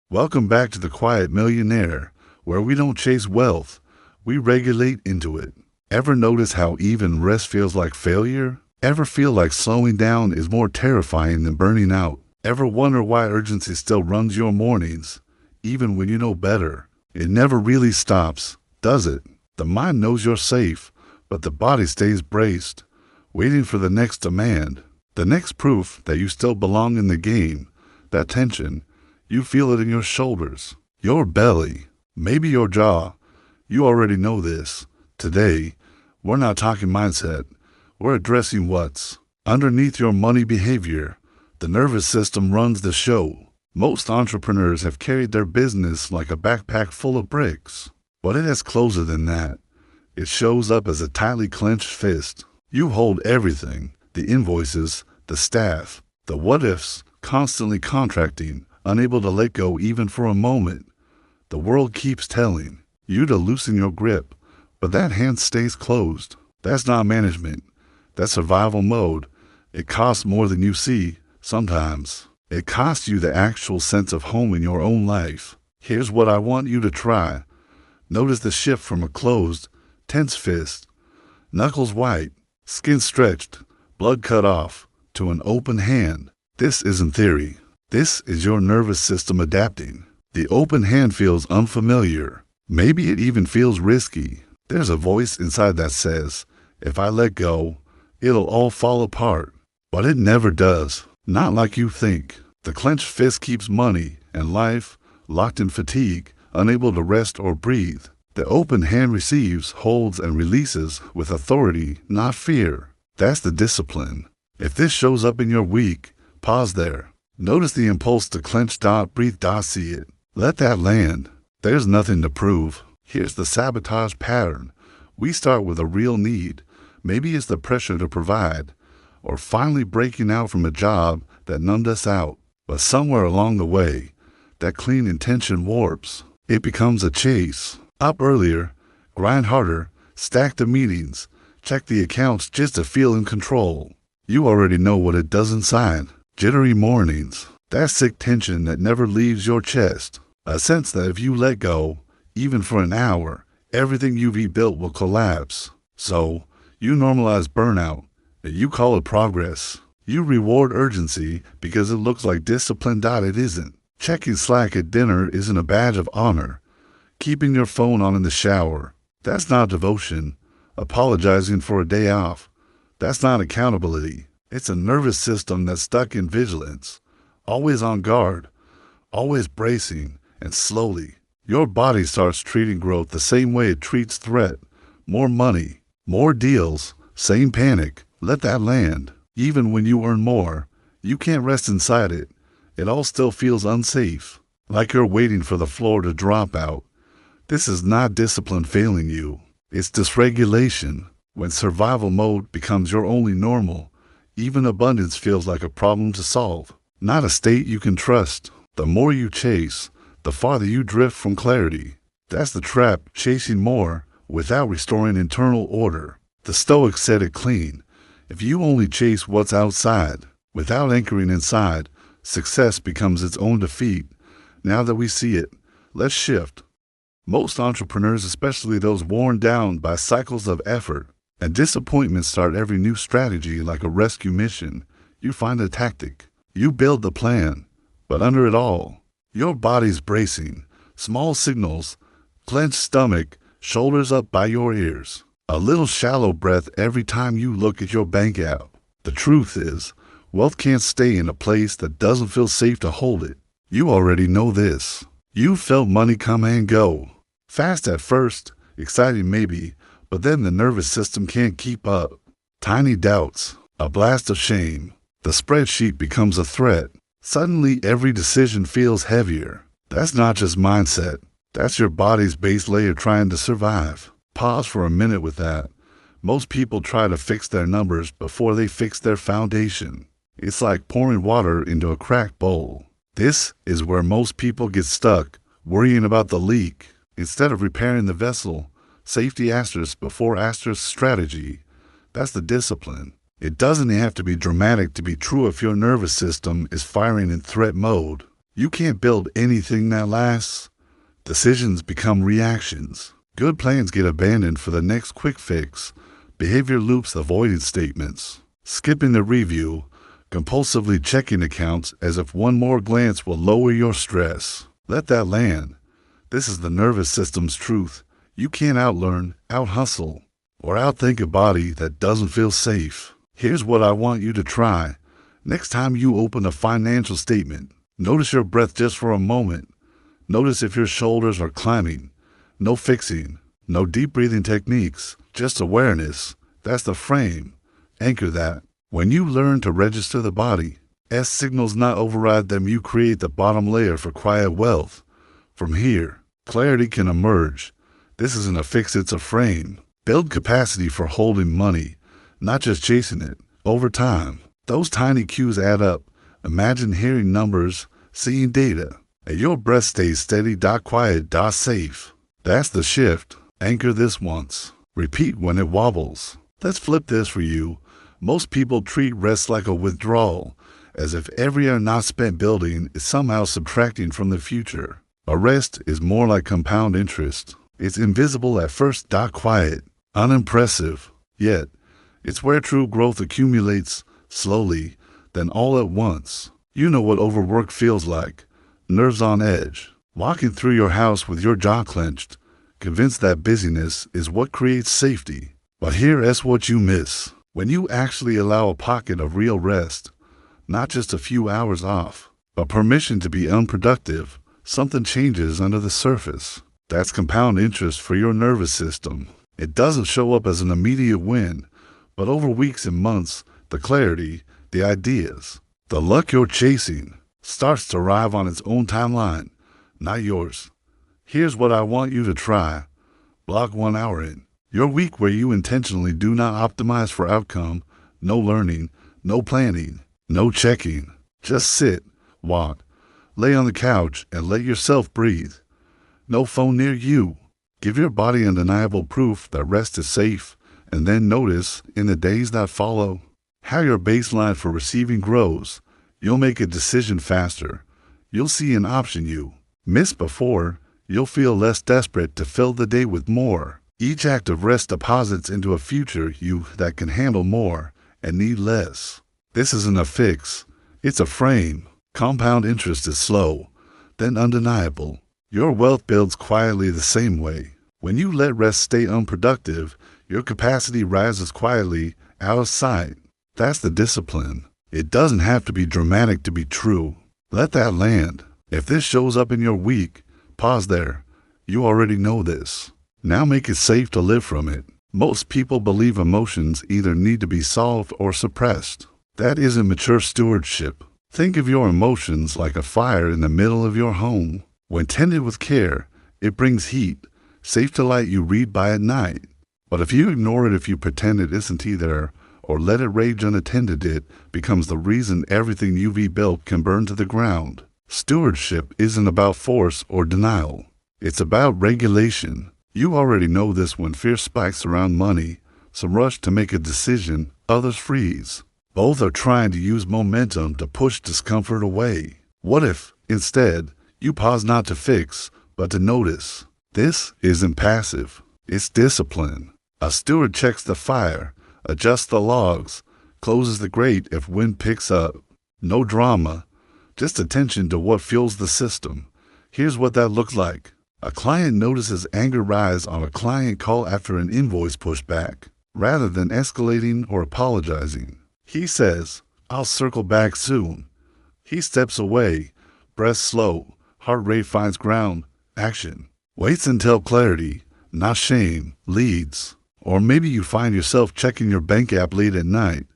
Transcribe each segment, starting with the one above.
Welcome back to the Quiet Millionaire, where we don't chase wealth, we regulate into it. Ever notice how even rest feels like failure? Ever feel like slowing down is more terrifying than burning out? Ever wonder why urgency still runs your mornings, even when you know better? It never really stops, does it? The mind knows you're safe, but the body stays braced, waiting for the next demand, the next proof that you still belong in the game. That tension, you feel it in your shoulders, your belly, maybe your jaw. You already know this. Today, we're not talking mindset. We're addressing what's underneath your money behavior. The nervous system runs the show. Most entrepreneurs have carried their business like a backpack full of bricks, but it is closer than that. It shows up as a tightly clenched fist. You hold everything, the invoices, the staff, the what-ifs, constantly contracting, unable to let go even for a moment. The world keeps telling you to loosen your grip, but that hand stays closed. That's not management. That's survival mode. It costs more than you see, sometimes. It costs you the actual sense of home in your own life. Here's what I want you to try. Notice the shift from a closed, tense fist, knuckles white, skin stretched, blood cut off, to an open hand. This isn't theory. This is your nervous system adapting. The open hand feels unfamiliar. Maybe it even feels risky. There's a voice inside that says, if I let go, it'll all fall apart. But it never does. Not like you think. The clenched fist keeps money and life locked in fatigue, unable to rest or breathe. The open hand receives, holds, and releases with authority, not fear. That's the discipline. If this shows up in your week, pause there. Notice the impulse to clench, breathe, see it. Let that land. There's nothing to prove. Here's the sabotage pattern. We start with a real need. Maybe it's the pressure to provide, or finally breaking out from a job that numbed us out. But somewhere along the way, that clean intention warps. It becomes a chase. Up earlier, grind harder, stack the meetings, check the accounts just to feel in control. You already know what it does inside. Jittery mornings, that sick tension that never leaves your chest, a sense that if you let go, even for an hour, everything you've rebuilt will collapse. So, you normalize burnout, and you call it progress. You reward urgency because it looks like discipline. It isn't. Checking Slack at dinner isn't a badge of honor. Keeping your phone on in the shower, that's not devotion. Apologizing for a day off, that's not accountability. It's a nervous system that's stuck in vigilance, always on guard, always bracing, and slowly, your body starts treating growth the same way it treats threat. More money, more deals, same panic. Let that land. Even when you earn more, you can't rest inside it. It all still feels unsafe, like you're waiting for the floor to drop out. This is not discipline failing you. It's dysregulation. When survival mode becomes your only normal, even abundance feels like a problem to solve, not a state you can trust. The more you chase, the farther you drift from clarity. That's the trap, chasing more without restoring internal order. The Stoics said it clean. If you only chase what's outside, without anchoring inside, success becomes its own defeat. Now that we see it, let's shift. Most entrepreneurs, especially those worn down by cycles of effort and disappointment, start every new strategy like a rescue mission. You find a tactic. You build the plan. But under it all, your body's bracing. Small signals, clenched stomach, shoulders up by your ears. A little shallow breath every time you look at your bank app. The truth is, wealth can't stay in a place that doesn't feel safe to hold it. You already know this. You've felt money come and go. Fast at first, exciting maybe, but then the nervous system can't keep up. Tiny doubts, a blast of shame. The spreadsheet becomes a threat. Suddenly, every decision feels heavier. That's not just mindset. That's your body's base layer trying to survive. Pause for a minute with that. Most people try to fix their numbers before they fix their foundation. It's like pouring water into a cracked bowl. This is where most people get stuck, worrying about the leak. Instead of repairing the vessel, safety asterisk before asterisk strategy. That's the discipline. It doesn't have to be dramatic to be true if your nervous system is firing in threat mode. You can't build anything that lasts. Decisions become reactions. Good plans get abandoned for the next quick fix. Behavior loops avoided statements. Skipping the review, compulsively checking accounts as if one more glance will lower your stress. Let that land. This is the nervous system's truth. You can't outlearn, out-hustle, or outthink a body that doesn't feel safe. Here's what I want you to try. Next time you open a financial statement, notice your breath just for a moment. Notice if your shoulders are climbing. No fixing, no deep breathing techniques, just awareness. That's the frame. Anchor that. When you learn to register the body, S signals not override them, you create the bottom layer for quiet wealth. From here, clarity can emerge. This isn't a fix, it's a frame. Build capacity for holding money, not just chasing it. Over time, those tiny cues add up. Imagine hearing numbers, seeing data, and your breath stays steady, quiet, safe. That's the shift. Anchor this once. Repeat when it wobbles. Let's flip this for you. Most people treat rest like a withdrawal, as if every hour not spent building is somehow subtracting from the future. A rest is more like compound interest. It's invisible at first, quiet, unimpressive, yet it's where true growth accumulates, slowly, then all at once. You know what overwork feels like. Nerves on edge, walking through your house with your jaw clenched, convinced that busyness is what creates safety. But here's what you miss. When you actually allow a pocket of real rest, not just a few hours off, but permission to be unproductive, something changes under the surface. That's compound interest for your nervous system. It doesn't show up as an immediate win, but over weeks and months, the clarity, the ideas, the luck you're chasing starts to arrive on its own timeline, not yours. Here's what I want you to try. Block 1 hour in your week where you intentionally do not optimize for outcome. No learning, no planning, no checking. Just sit, walk, lay on the couch, and let yourself breathe. No phone near you. Give your body undeniable proof that rest is safe, and then notice, in the days that follow, how your baseline for receiving grows. You'll make a decision faster. You'll see an option you missed before. You'll feel less desperate to fill the day with more. Each act of rest deposits into a future you that can handle more and need less. This isn't a fix. It's a frame. Compound interest is slow, then undeniable. Your wealth builds quietly the same way. When you let rest stay unproductive, your capacity rises quietly, out of sight. That's the discipline. It doesn't have to be dramatic to be true. Let that land. If this shows up in your week, pause there. You already know this. Now make it safe to live from it. Most people believe emotions either need to be solved or suppressed. That isn't mature stewardship. Think of your emotions like a fire in the middle of your home. When tended with care, it brings heat, safe to light you read by at night. But if you ignore it, if you pretend it isn't either, or let it rage unattended, it becomes the reason everything you've built can burn to the ground. Stewardship isn't about force or denial. It's about regulation. You already know this. When fear spikes around money, some rush to make a decision, others freeze. Both are trying to use momentum to push discomfort away. What if, instead, you pause not to fix, but to notice? This isn't passive. It's discipline. A steward checks the fire, adjusts the logs, closes the grate if wind picks up. No drama, just attention to what fuels the system. Here's what that looks like. A client notices anger rise on a client call after an invoice pushback. Rather than escalating or apologizing, he says, "I'll circle back soon." He steps away, breath slow, heart rate finds ground, action. Waits until clarity, not shame, leads. Or maybe you find yourself checking your bank app late at night,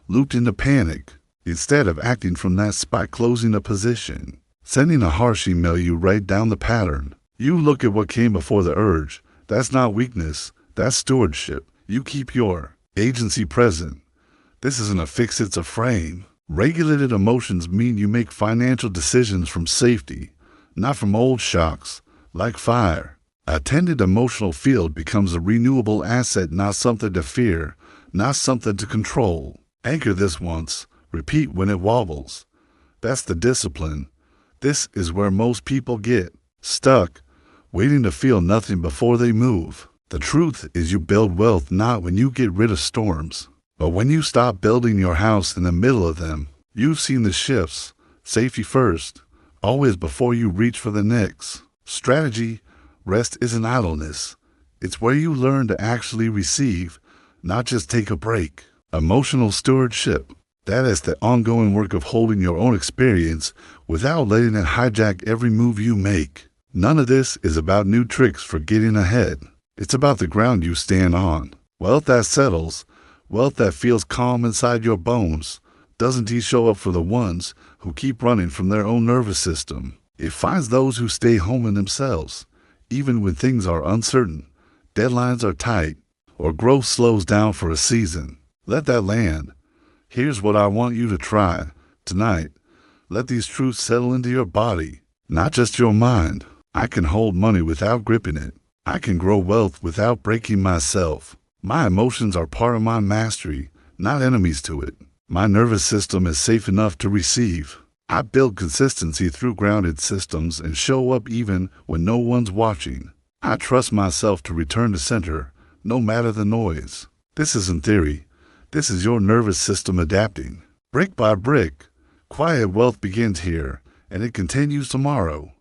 looped into panic. Instead of acting from that spot, closing a position, sending a harsh email, you write down the pattern. You look at what came before the urge. That's not weakness, that's stewardship. You keep your agency present. This isn't a fix, it's a frame. Regulated emotions mean you make financial decisions from safety, not from old shocks. Like fire, a tended emotional field becomes a renewable asset, not something to fear, not something to control. Anchor this once, repeat when it wobbles. That's the discipline. This is where most people get stuck, waiting to feel nothing before they move. The truth is you build wealth not when you get rid of storms, but when you stop building your house in the middle of them. You've seen the shifts. Safety first, always before you reach for the next. Strategy, rest isn't idleness. It's where you learn to actually receive, not just take a break. Emotional stewardship, that is the ongoing work of holding your own experience without letting it hijack every move you make. None of this is about new tricks for getting ahead. It's about the ground you stand on. Wealth that settles, wealth that feels calm inside your bones. Doesn't he show up for the ones who keep running from their own nervous system? It finds those who stay home in themselves, even when things are uncertain, deadlines are tight, or growth slows down for a season. Let that land. Here's what I want you to try tonight. Let these truths settle into your body, not just your mind. I can hold money without gripping it. I can grow wealth without breaking myself. My emotions are part of my mastery, not enemies to it. My nervous system is safe enough to receive. I build consistency through grounded systems and show up even when no one's watching. I trust myself to return to center, no matter the noise. This isn't theory. This is your nervous system adapting. Brick by brick, quiet wealth begins here, and it continues tomorrow.